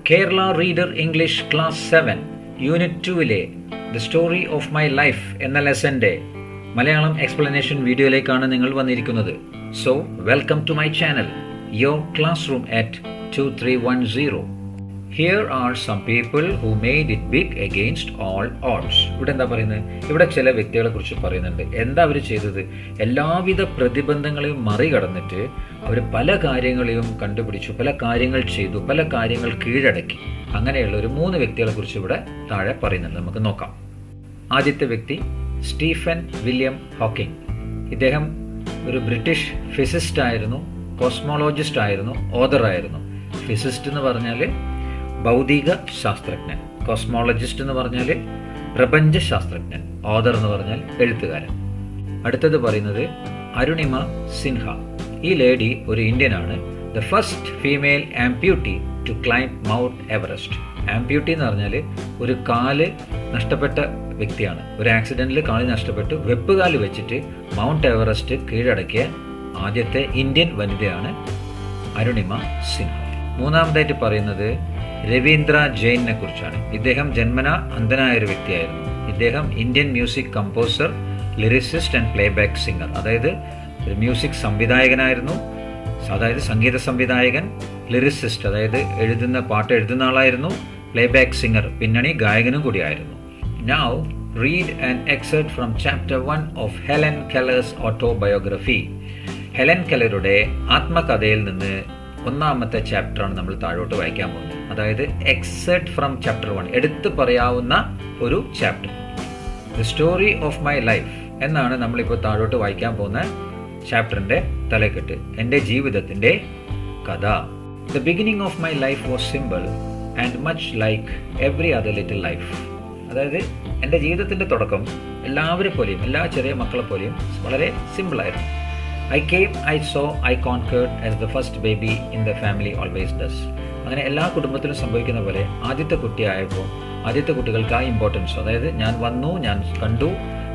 Kerala reader English class 7 unit 2-ലെ the story of my life എന്ന ലെസന്റെ മലയാളം എക്സ്പ്ലനേഷൻ വീഡിയോയിലേക്കാണ് നിങ്ങൾ വന്നിരിക്കുന്നത്. So welcome to my channel, your classroom at 2310. Here are some people who made it big against all odds. ഇവിടെ എന്താ പറയുന്നത്? ഇവിടെ ചില വ്യക്തികളെ കുറിച്ച് പറയുന്നുണ്ട്. എന്താ അവർ ചെയ്തത്? എല്ലാവിധ പ്രതിബന്ധങ്ങളെയും മറികടന്നിട്ട് അവർ പല കാര്യങ്ങളെയും കണ്ടുപിടിച്ചു, പല കാര്യങ്ങൾ ചെയ്തു, പല കാര്യങ്ങൾ കീഴടക്കി. അങ്ങനെയുള്ള ഒരു 3 വ്യക്തികളെ കുറിച്ച് ഇവിടെ താഴെ പറയുന്നുണ്ട്. നമുക്ക് നോക്കാം. ആദ്യത്തെ വ്യക്തി സ്റ്റീഫൻ വില്യം ഹോക്കിംഗ്. ഇദ്ദേഹം ഒരു ബ്രിട്ടീഷ് ഫിസിസ്റ്റ് ആയിരുന്നു, കോസ്മോളജിസ്റ്റ് ആയിരുന്നു, ഓതർ ആയിരുന്നു. ഫിസിസ്റ്റ് എന്ന് പറഞ്ഞാൽ ഭൗതിക ശാസ്ത്രജ്ഞൻ, കോസ്മോളജിസ്റ്റ് എന്ന് പറഞ്ഞാൽ പ്രപഞ്ച ശാസ്ത്രജ്ഞൻ, ഓതർ എന്ന് പറഞ്ഞാൽ എഴുത്തുകാരൻ. അടുത്തത് പറയുന്നത് അരുണിമ സിൻഹ. ഈ ലേഡി ഒരു ഇന്ത്യനാണ്. The first female amputee to climb Mount Everest. Amputee എന്ന് പറഞ്ഞാൽ ഒരു കാല് നഷ്ടപ്പെട്ട വ്യക്തിയാണ്. ഒരു ആക്സിഡന്റിൽ കാല് നഷ്ടപ്പെട്ടു വെപ്പുകാല് വെച്ചിട്ട് മൗണ്ട് എവറസ്റ്റ് കീഴടക്കിയ ആദ്യത്തെ ഇന്ത്യൻ വനിതയാണ് അരുണിമ സിൻഹ. മൂന്നാമതായിട്ട് പറയുന്നത് രവീന്ദ്ര ജെയിനെ കുറിച്ചാണ്. ഇദ്ദേഹം ജന്മന അന്ധനായ ഒരു വ്യക്തിയായിരുന്നു. ഇദ്ദേഹം Indian music composer, lyricist and playback singer. അതായത് ഒരു മ്യൂസിക് സംവിധായകനായിരുന്നു, അതായത് സംഗീത സംവിധായകൻ, ലിറിസിസ്റ്റ് അതായത് പാട്ട് എഴുതുന്ന ആളായിരുന്നു, പ്ലേബാക്ക് സിംഗർ പിന്നണി ഗായകനും കൂടിയായിരുന്നു. Now read an excerpt from chapter 1 of Helen Keller's autobiography. Helen കെല്ലറുടെ ആത്മകഥയിൽ നിന്ന് 1ാമത്തെ ചാപ്റ്ററാണ് നമ്മൾ താഴോട്ട് വായിക്കാൻ പോകുന്നത്. അതായത് എക്സെർട്ട് ഫ്രം ചാപ്റ്റർ 1, എടുത്തു പറയാവുന്ന ഒരു chapter. The story of my life എന്നാണ് നമ്മളിപ്പോൾ താഴോട്ട് വായിക്കാൻ പോകുന്ന ചാപ്റ്ററിന്റെ തലക്കെട്ട്. എൻ്റെ ജീവിതത്തിന്റെ കഥ. The beginning of my life was simple and much like every other little life. അതായത് എൻ്റെ ജീവിതത്തിന്റെ തുടക്കം എല്ലാവരെ പോലെയും, എല്ലാ ചെറിയ മക്കളെ പോലെയും വളരെ സിമ്പിളായിരുന്നു. I came, I saw, I conquered as the first baby in the family always does. അങ്ങനെ എല്ലാ കുടുംബത്തിലും സംഭവിക്കുന്ന പോലെ ആദ്യത്തെ കുട്ടിയായപ്പോൾ ആദ്യത്തെ കുട്ടികൾക്ക് ആ ഇമ്പോർട്ടൻസ്, അതായത് ഞാൻ വന്നു, ഞാൻ കണ്ടു,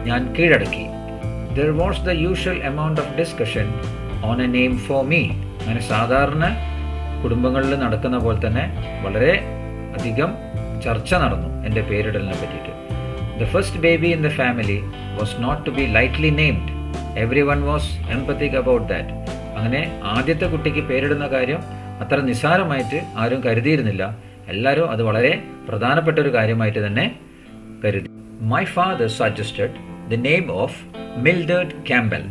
ഞാൻ കീഴടക്കി. There was the usual amount of discussion on a name for me. അങ്ങനെ സാധാരണ കുടുംബങ്ങളിൽ നടക്കുന്ന പോലെ തന്നെ വളരെ അധികം ചർച്ച നടന്നു എൻ്റെ പേരിടലിനെ പറ്റിയിട്ട്. The first baby in the family was not to be lightly named. Everyone was empathic about that. അങ്ങനെ ആദ്യത്തെ കുട്ടിക്ക് പേരിടുന്ന കാര്യം അത്ര നിസ്സാരമായിട്ട് ആരും കരുതിയിരുന്നില്ല. എല്ലാവരും അത് വളരെ പ്രധാനപ്പെട്ട ഒരു കാര്യമായിട്ട് തന്നെ കരുതി. My father suggested the name of Mildred Campbell.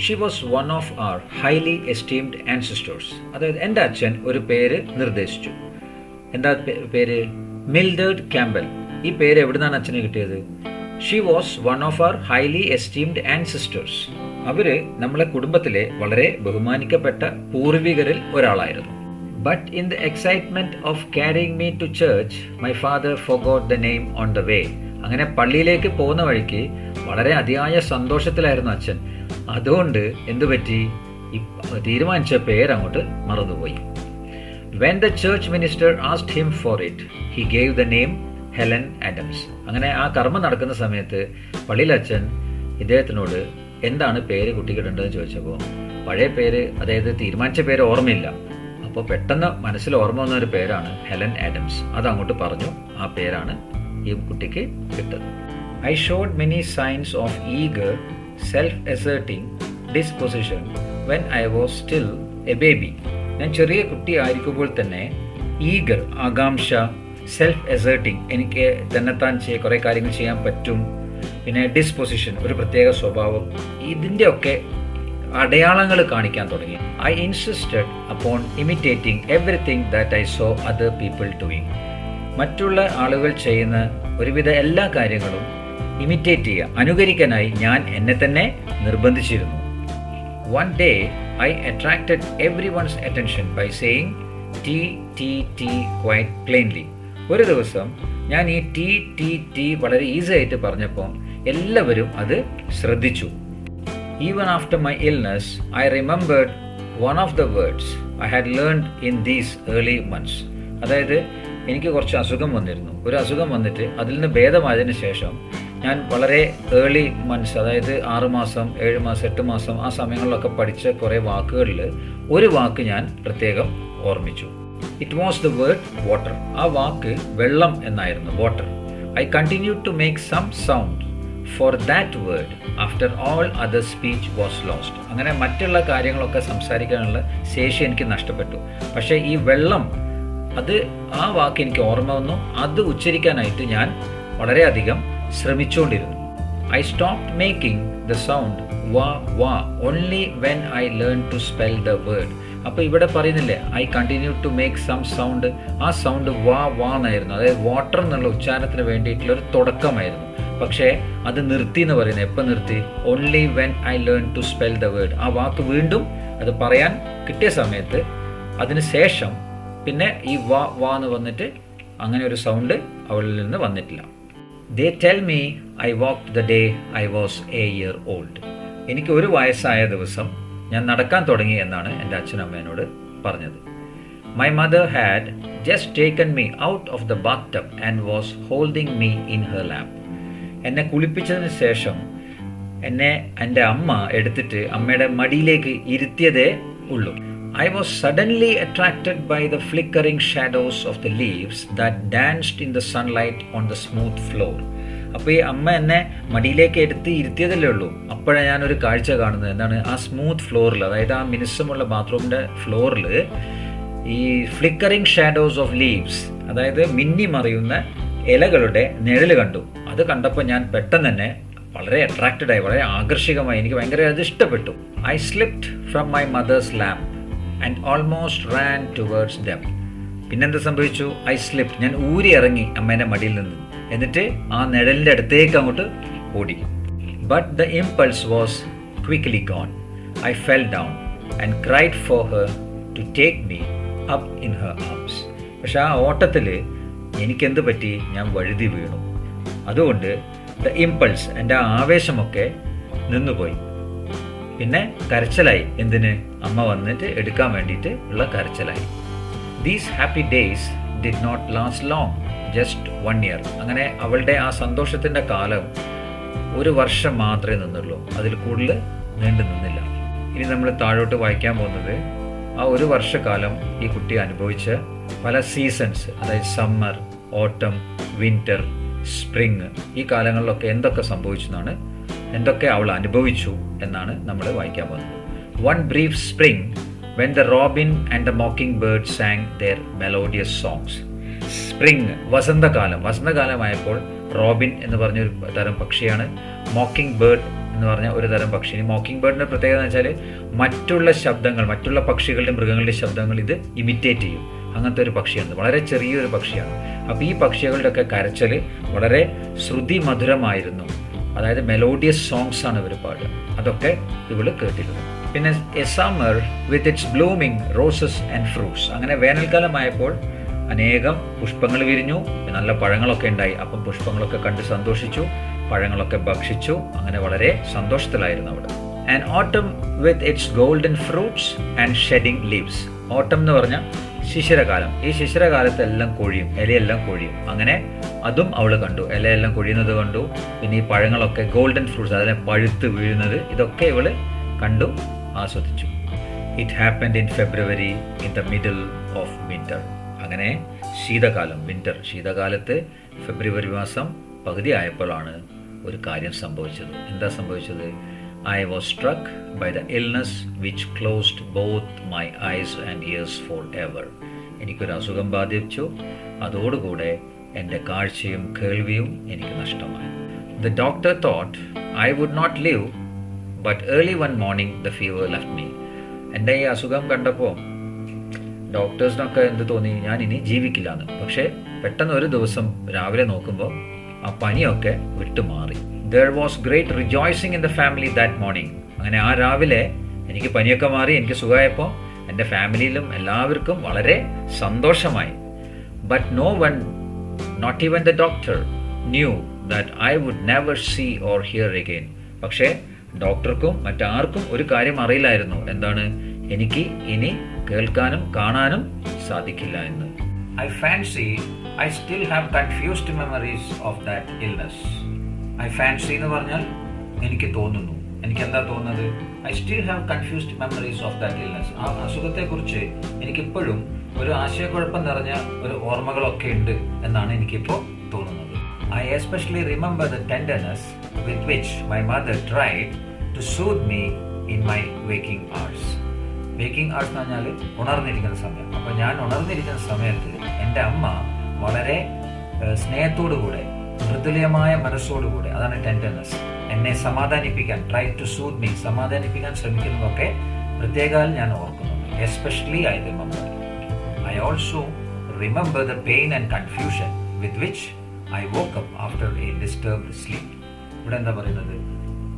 She was one of our highly esteemed ancestors. അതായത് എൻ്റെ അച്ഛൻ ഒരു പേര് നിർദ്ദേശിച്ചു. എന്താ പേര്? Mildred Campbell. ഈ പേര് എവിടുന്നാണ് അച്ഛന് കിട്ടിയത്? She was one of our highly esteemed ancestors. അവര് നമ്മളെ കുടുംബത്തിലെ വളരെ ബഹുമാനിക്കപ്പെട്ട പൂർവികരിൽ ഒരാളായിരുന്നു. But in the excitement of carrying me to church, my father forgot the name on the way. അങ്ങനെ പള്ളിയിലേക്ക് പോകുന്ന വഴിക്ക് വളരെ അതിയായ സന്തോഷത്തിലായിരുന്നു അച്ഛൻ. അതുകൊണ്ട് എന്തുപറ്റി? തീരുമാനിച്ച പേരങ്ങോട്ട് മറന്നുപോയി. When the church minister asked him for it, he gave the name Helen Adams. അങ്ങനെ ആ കർമ്മം നടക്കുന്ന സമയത്ത് പള്ളിയിലച്ഛൻ ഇദ്ദേഹത്തിനോട് എന്താണ് പേര് കുട്ടിക്കിടേണ്ടതെന്ന് ചോദിച്ചപ്പോൾ പഴയ പേര്, അതായത് തീരുമാനിച്ച പേര് ഓർമ്മയില്ല. അപ്പോൾ പെട്ടെന്ന് മനസ്സിൽ ഓർമ്മ വന്ന ഒരു പേരാണ് ഹെലൻ ആഡംസ്. അത് അങ്ങോട്ട് പറഞ്ഞു. ആ പേരാണ് ഈ കുട്ടിക്ക് കിട്ടത്. I showed many signs of eager self asserting disposition when I was still a baby. ഞാൻ ചെറിയ കുട്ടി ആയിരിക്കുമ്പോൾ തന്നെ ഈഗർ, ആകാംക്ഷ, സെൽഫ് അസേർട്ടിങ്, എനിക്ക് തന്നെത്താൻ കുറേ കാര്യങ്ങൾ ചെയ്യാൻ പറ്റും, പിന്നെ ഡിസ്പൊസിഷൻ, ഒരു പ്രത്യേക സ്വഭാവം, ഇതിൻ്റെ ഒക്കെ അടയാളങ്ങൾ കാണിക്കാൻ തുടങ്ങി. I insisted upon imitating everything that I so other people doing. മറ്റുള്ള ആളുകൾ ചെയ്യുന്ന ഒരുവിധ എല്ലാ കാര്യങ്ങളും ഇമിറ്റേറ്റ് ചെയ്യുക, അനുകരിക്കാനായി ഞാൻ എന്നെ തന്നെ നിർബന്ധിച്ചിരുന്നു. One day I attracted everyone's attention by saying tea tea tea quite plainly. ഒരു ദിവസം ഞാൻ ഈ ടി ടി ടി വളരെ ഈസി ആയിട്ട് പറഞ്ഞപ്പോൾ എല്ലാവരും അത് ശ്രദ്ധിച്ചു. Even after my illness I remembered one of the words I had learned in these early months. അതായത് എനിക്ക് കുറച്ച് അസുഖം വന്നിരുന്നു. ഒരു അസുഖം വന്നിട്ട് അതിൽ നിന്ന് ഭേദമായതിനു ശേഷം ഞാൻ വളരെ ഏർലി മന്ത്സ്, അതായത് 6 മാസം, 7 മാസം, 8 മാസം ആ സമയങ്ങളിലൊക്കെ പഠിച്ച കുറേ വാക്കുകളിൽ ഒരു വാക്ക് ഞാൻ പ്രത്യേകം ഓർമ്മിച്ചു. It was the word water. ആ വാക്ക് വെള്ളം എന്നായിരുന്നു, water. I continued to make some sound for that word after all other speech was lost. അങ്ങനെ മറ്റുള്ള കാര്യങ്ങളൊക്കെ സംസാരിക്കാനുള്ള ശേഷി എനിക്ക് നഷ്ടപ്പെട്ടു. പക്ഷേ ഈ വെള്ളം, അത് ആ വാക്ക് എനിക്ക് ഓർമ്മ വന്നു. അത് ഉച്ചരിക്കാനായിട്ട് ഞാൻ വളരെയധികം ശ്രമിച്ചുകൊണ്ടിരുന്നു. I stopped making the sound വാ വാ only when I learn to spell the word. അപ്പോൾ ഇവിടെ പറയുന്നില്ലേ, I continue to make some sound. ആ സൗണ്ട് വാ വാ എന്നായിരുന്നു. അതായത് വാട്ടർ എന്നുള്ള ഉച്ചാരണത്തിന് വേണ്ടിയിട്ടുള്ള ഒരു തുടക്കമായിരുന്നു. പക്ഷേ അത് നിർത്തി എന്ന് പറയുന്നത്. എപ്പോൾ നിർത്തി? Only when I learn to spell the word. ആ വാക്ക് വീണ്ടും അത് പറയാൻ കിട്ടിയ സമയത്ത് അതിന് ശേഷം പിന്നെ ഈ വാ വാ എന്ന് വന്നിട്ട് അങ്ങനെ ഒരു സൗണ്ട് അവളിൽ നിന്ന് വന്നിട്ടില്ല. They tell me I walked the day I was a year old. എനിക്ക് 1 വയസ്സായ ദിവസം ഞാൻ നടക്കാൻ തുടങ്ങി എന്നാണ് എൻ്റെ അച്ഛനമ്മേനോട് പറഞ്ഞത്. My mother had just taken me out of the bathtub and was holding me in her lap. എന്നെ കുളിപ്പിച്ചതിന് ശേഷം എന്നെ എൻ്റെ അമ്മ എടുത്തിട്ട് അമ്മയുടെ മടിയിലേക്ക് ഇരുത്തിയതേ ഉള്ളൂ. I was suddenly attracted by the flickering shadows of the leaves that danced in the sunlight on the smooth floor. അപ്പോൾ ഈ അമ്മ എന്നെ മടിയിലേക്ക് എടുത്ത് ഇരുത്തിയതല്ലേ ഉള്ളൂ. അപ്പോഴാണ് ഞാനൊരു കാഴ്ച കാണുന്നത്. എന്താണ്? ആ സ്മൂത്ത് ഫ്ലോറിൽ, അതായത് ആ മിനുസമുള്ള ബാത്റൂമിൻ്റെ ഫ്ലോറിൽ ഈ ഫ്ലിക്കറിങ് ഷാഡോസ് ഓഫ് ലീവ്സ്, അതായത് മിന്നി മറിയുന്ന ഇലകളുടെ നിഴൽ കണ്ടു. അത് കണ്ടപ്പോൾ ഞാൻ പെട്ടെന്ന് തന്നെ വളരെ അട്രാക്റ്റഡ് ആയി, വളരെ ആകർഷകമായി. എനിക്ക് ഭയങ്കര അത് ഇഷ്ടപ്പെട്ടു. I slipped from my mother's lap and almost ran towards them. പിന്നെന്ത് സംഭവിച്ചു? ഐ സ്ലിപ്ഡ്, ഞാൻ ഊരി ഇറങ്ങി അമ്മേൻ്റെ മടിയിൽ നിന്ന്. എന്നിട്ട് ആ നിഴലിൻ്റെ അടുത്തേക്ക് അങ്ങോട്ട് ഓടി. But the impulse was quickly gone. I fell down and cried for her to take me up in her arms. പക്ഷെ ആ ഓട്ടത്തിൽ എനിക്കെന്ത് പറ്റി? ഞാൻ വഴുതി വീണു. അതുകൊണ്ട് ദ ഇമ്പൾസ്, എൻ്റെ ആവേശമൊക്കെ നിന്നുപോയി. പിന്നെ കരച്ചിലായി. എന്തിന്? അമ്മ വന്നിട്ട് എടുക്കാൻ വേണ്ടിയിട്ട് ഉള്ള കരച്ചിലായി. These happy days did not last long, just 1 year. അങ്ങനെ അവളുടെ ആ സന്തോഷത്തിൻ്റെ കാലം 1 വർഷം മാത്രമേ നിന്നുള്ളൂ, അതിൽ കൂടുതൽ നീണ്ടു നിന്നില്ല. ഇനി നമ്മൾ താഴോട്ട് വായിക്കാൻ പോകുന്നത് ആ 1 വർഷക്കാലം ഈ കുട്ടി അനുഭവിച്ച പല സീസൺസ്, അതായത് സമ്മർ, ഓട്ടം, വിൻ്റർ, സ്പ്രിങ്, ഈ കാലങ്ങളിലൊക്കെ എന്തൊക്കെ സംഭവിച്ചു എന്നാണ്, എന്തൊക്കെ അവൾ അനുഭവിച്ചു എന്നാണ് നമ്മൾ വായിക്കാൻ പോകുന്നത്. One brief spring when the robin and the mockingbird sang their melodious songs. Spring, വസന്തകാലം. വസന്തകാലമായപ്പോൾ റോബിൻ എന്ന് പറഞ്ഞൊരു തരം പക്ഷിയാണ്, മോക്കിംഗ് ബേർഡ് എന്ന് പറഞ്ഞ ഒരു തരം പക്ഷി. മോക്കിംഗ് ബേർഡിൻ്റെ പ്രത്യേകത എന്ന് വെച്ചാൽ മറ്റുള്ള ശബ്ദങ്ങൾ, മറ്റുള്ള പക്ഷികളുടെ മൃഗങ്ങളുടെ ശബ്ദങ്ങൾ ഇത് ഇമിറ്റേറ്റ് ചെയ്യും. അങ്ങനത്തെ ഒരു പക്ഷിയാണ്, വളരെ ചെറിയൊരു പക്ഷിയാണ്. അപ്പോൾ ഈ പക്ഷികളുടെ ഒക്കെ കരച്ചൽ വളരെ ശ്രുതി മധുരമായിരുന്നു. അതായത് മെലോഡിയസ് സോങ്സ് ആണ് ഇവർ പാടുക. അതൊക്കെ ഇവൾ കേട്ടിരുന്നു. പിന്നെ A summer with its blooming roses and fruits. അങ്ങനെ വേനൽക്കാലമായപ്പോൾ അനേകം പുഷ്പങ്ങൾ വിരിഞ്ഞു, നല്ല പഴങ്ങളൊക്കെ ഉണ്ടായി. അപ്പം പുഷ്പങ്ങളൊക്കെ കണ്ട് സന്തോഷിച്ചു, പഴങ്ങളൊക്കെ ഭക്ഷിച്ചു. അങ്ങനെ വളരെ സന്തോഷത്തിലായിരുന്നു അവിടെ. ആൻഡ് ഓട്ടം with its golden fruits and shedding leaves. ഓട്ടം എന്ന് പറഞ്ഞാൽ ശിശിരകാലം. ഈ ശിശിരകാലത്ത് എല്ലാം കൊഴിയും, ഇലയെല്ലാം കൊഴിയും. അങ്ങനെ അതും അവൾ കണ്ടു, ഇലയെല്ലാം കൊഴിയുന്നത് കണ്ടു. പിന്നെ ഈ പഴങ്ങളൊക്കെ ഗോൾഡൻ ഫ്രൂട്ട്സ്, അതിനെ പഴുത്ത് വീഴുന്നത്, ഇതൊക്കെ ഇവൾ കണ്ടു, ആസ്വദിച്ചു. It happened in February in the middle of winter. അങ്ങനെ ശീതകാലം, വിൻ്റർ, ശീതകാലത്ത് ഫെബ്രുവരി മാസം പകുതി ആയപ്പോഴാണ് ഒരു കാര്യം സംഭവിച്ചത്. എന്താ സംഭവിച്ചത്? I was struck by the illness which closed both my eyes and ears forever. എനിക്കൊരു അസുഖം ബാധിച്ചു, അതോടുകൂടെ എൻ്റെ കാഴ്ചയും കേൾവിയും എനിക്ക് നഷ്ടമായി. The doctor thought I would not live, but early one morning the fever left me. എൻ്റെ ഈ അസുഖം കണ്ടപ്പോൾ ഡോക്ടേഴ്സിനൊക്കെ എന്ത് തോന്നി? ഞാൻ ഇനി ജീവിക്കില്ലാന്ന്. പക്ഷേ പെട്ടെന്ന് ഒരു ദിവസം രാവിലെ നോക്കുമ്പോൾ ആ പനിയൊക്കെ വിട്ടുമാറി. There was great rejoicing in the family that morning. അങ്ങനെ ആ രാവിലെ എനിക്ക് പനിയൊക്കെ മാറി, എനിക്ക് സുഖമായപ്പോൾ എൻ്റെ ഫാമിലിയിലും എല്ലാവർക്കും വളരെ സന്തോഷമായി. But no one, not even the doctor, knew that I would never see or hear again. പക്ഷേ ഡോക്ടർക്കും മറ്റാർക്കും ഒരു കാര്യം അറിയില്ലായിരുന്നു. എന്താണ്? എനിക്ക് ഇനി കേൾക്കാനും കാണാനും സാധിക്കില്ല എന്ന്. I fancy I still have confused memories of that illness. I fancy എന്ന് പറഞ്ഞാൽ എനിക്ക് തോന്നുന്നു, എനിക്കെന്താ തോന്നുന്നത്? I still have confused memories of that illness. ആ അസുഖത്തെക്കുറിച്ച് എനിക്കിപ്പോഴും ഒരു ആശയക്കുഴപ്പം നിറഞ്ഞ ഒരു ഓർമ്മകളൊക്കെ ഉണ്ട് എന്നാണ് എനിക്കിപ്പോൾ തോന്നുന്നത്. I especially remember the tenderness with which my mother tried to soothe me in my waking hours. Waking hours എന്ന് പറഞ്ഞാൽ ഉണർന്നിരിക്കുന്ന സമയം. അപ്പോൾ ഞാൻ ഉണർന്നിരിക്കുന്ന സമയത്ത് എൻ്റെ അമ്മ വളരെ സ്നേഹത്തോടുകൂടെ, മൃദുലമായ മനസ്സോടുകൂടെ, അതാണ് ടെൻഡർനെസ്, എന്നെ സമാധാനിപ്പിക്കാൻ, ട്രൈ ടു സൂത്ത് മീ, സമാധാനിപ്പിക്കാൻ ശ്രമിക്കുന്നതൊക്കെ പ്രത്യേകം ഞാൻ ഓർക്കുന്നുണ്ട്. Especially I remember. I also remember the pain and confusion with which I woke up after a disturbed sleep. ഇവിടെ എന്താ പറയുന്നത്?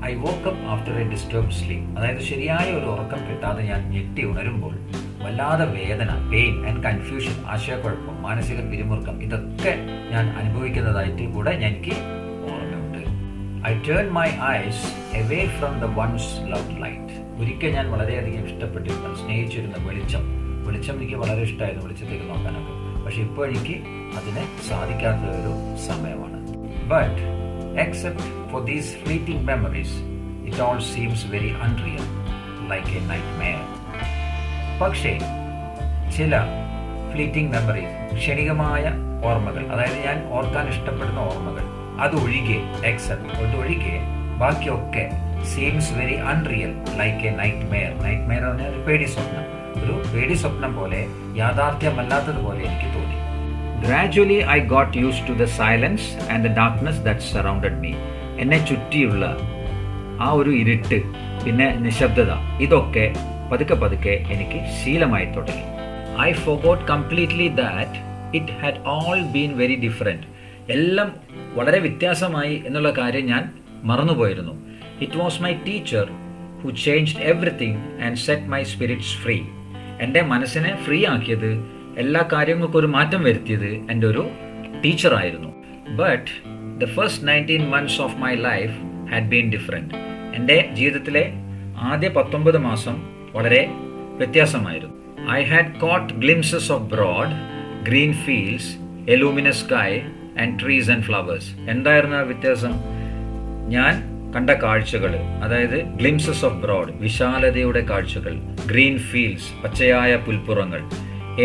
I woke up after a disturbed sleep. അതായത് ശരിയായ ഒരു ഉറക്കം കിട്ടാതെ ഞാൻ ഞെട്ടി ഉണരുമ്പോൾ വല്ലാതെ വേദന, പെയിൻ ആൻഡ് കൺഫ്യൂഷൻ, ആശയക്കുഴപ്പം, മാനസിക പിരിമുറുക്കം, ഇതൊക്കെ ഞാൻ അനുഭവിക്കുന്നതായിട്ട് കൂടെ എനിക്ക് ഓർമ്മയുണ്ട്. I turned my eyes away from the once loved light. ഒരിക്കൽ ഞാൻ വളരെയധികം ഇഷ്ടപ്പെട്ടിരുന്ന, സ്നേഹിച്ചിരുന്ന വെളിച്ചം എനിക്ക് വളരെ ഇഷ്ടമായിരുന്നു, വെളിച്ചത്തേക്ക് നോക്കാനൊക്കെ. പക്ഷെ ഇപ്പോൾ എനിക്ക് അതിന് സാധിക്കാത്ത ഒരു സമയമാണ്. But except for these fleeting memories it all seems very unreal, like a nightmare. പക്ഷേ ചില ഫ്ലീറ്റിംഗ് മെമ്മറീസ്, ക്ഷണികമായ ഓർമ്മകൾ, അതായത് ഞാൻ ഓർക്കാൻ ഇഷ്ടപ്പെടുന്ന ഓർമ്മകൾ, അതൊഴികെ, അതൊഴികെ ബാക്കിയൊക്കെ seems very unreal, like a nightmare. Nightmare എന്ന് പറഞ്ഞാൽ ഒരു പേടി സ്വപ്നം, ഒരു പേടി സ്വപ്നം പോലെ, യാഥാർത്ഥ്യമല്ലാത്തതുപോലെ എനിക്ക് തോന്നി. Gradually I got used to the silence and the darkness that surrounded me. എന്നെ ചുറ്റിയുള്ള ആ ഒരു ഇരുട്ട്, പിന്നെ നിശബ്ദത, ഇതൊക്കെ പതുക്കെ എനിക്ക് ശീലമായി തുടങ്ങി. I forgot completely that it had all been very different. എല്ലാം വളരെ വ്യത്യാസമായി എന്നുള്ള കാര്യം ഞാൻ മറന്നുപോയിരുന്നു. It was my teacher who changed everything and set my spirits free. എൻ്റെ മനസ്സിനെ ഫ്രീ ആക്കിയത്, എല്ലാ കാര്യങ്ങൾക്കും ഒരു മാറ്റം വരുത്തിയത് എൻ്റെ ഒരു ടീച്ചറായിരുന്നു. But the first 19 months of my life had been different. എൻ്റെ ജീവിതത്തിലെ ആദ്യ 19 മാസം വളരെ വ്യത്യാസമായിരുന്നു. I had caught glimpses of broad green fields, a luminous sky and trees and flowers. എന്തായിരുന്നു ആ വ്യത്യാസം? ഞാൻ കണ്ട കാഴ്ചകൾ, അതായത് ഗ്ലിംസസ് ഓഫ് ബ്രോഡ്, വിശാലതയുടെ കാഴ്ചകൾ, ഗ്രീൻ ഫീൽഡ്സ്, പച്ചയായ പുൽപ്പുറങ്ങൾ,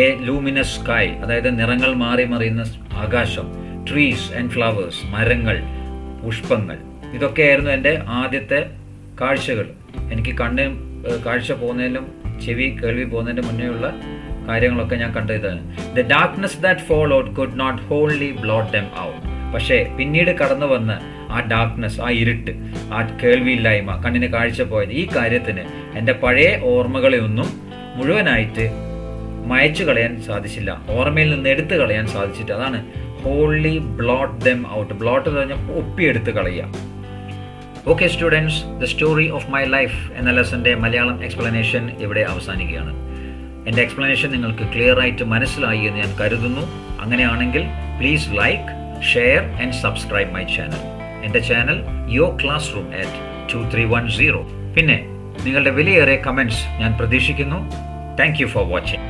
എ ലൂമിനസ് സ്കൈ, അതായത് നിറങ്ങൾ മാറി മറിയുന്ന ആകാശം, ട്രീസ് ആൻഡ് ഫ്ലവേഴ്സ്, മരങ്ങൾ, പുഷ്പങ്ങൾ, ഇതൊക്കെയായിരുന്നു എൻ്റെ ആദ്യത്തെ കാഴ്ചകൾ. എനിക്ക് കാഴ്ച പോകുന്നതിലും ചെവി കേൾവി പോകുന്നതിൻ്റെ മുന്നേയുള്ള കാര്യങ്ങളൊക്കെ ഞാൻ കണ്ടതാണ്. The darkness that followed could not wholly blot them out. പക്ഷേ പിന്നീട് കടന്നു വന്ന ആ ഡാർക്ക്നെസ്, ആ ഇരുട്ട്, ആ കേൾവിയില്ലായ്മ, കണ്ണിന് കാഴ്ച പോയത്, ഈ കാര്യത്തിന് എൻ്റെ പഴയ ഓർമ്മകളെ ഒന്നും മുഴുവനായിട്ട് മായ്ച്ചു കളയാൻ സാധിച്ചില്ല, ഓർമ്മയിൽ നിന്ന് എടുത്തു കളയാൻ സാധിച്ചിട്ട്. അതാണ് wholly blot them out. Blot എന്ന് പറഞ്ഞാൽ ഒപ്പിയെടുത്ത് കളയുക. Okay students, the story of my life എന്ന ലെസൻ്റെ മലയാളം എക്സ്പ്ലനേഷൻ ഇവിടെ അവസാനിക്കുകയാണ്. എൻ്റെ എക്സ്പ്ലനേഷൻ നിങ്ങൾക്ക് ക്ലിയർ ആയിട്ട് മനസ്സിലായി എന്ന് ഞാൻ കരുതുന്നു. അങ്ങനെയാണെങ്കിൽ please like, share and subscribe my channel. എൻ്റെ ചാനൽ യുവർ ക്ലാസ് റൂം @2310. പിന്നെ നിങ്ങളുടെ വിലയേറിയ കമൻറ്റ്സ് ഞാൻ പ്രതീക്ഷിക്കുന്നു. Thank you for watching.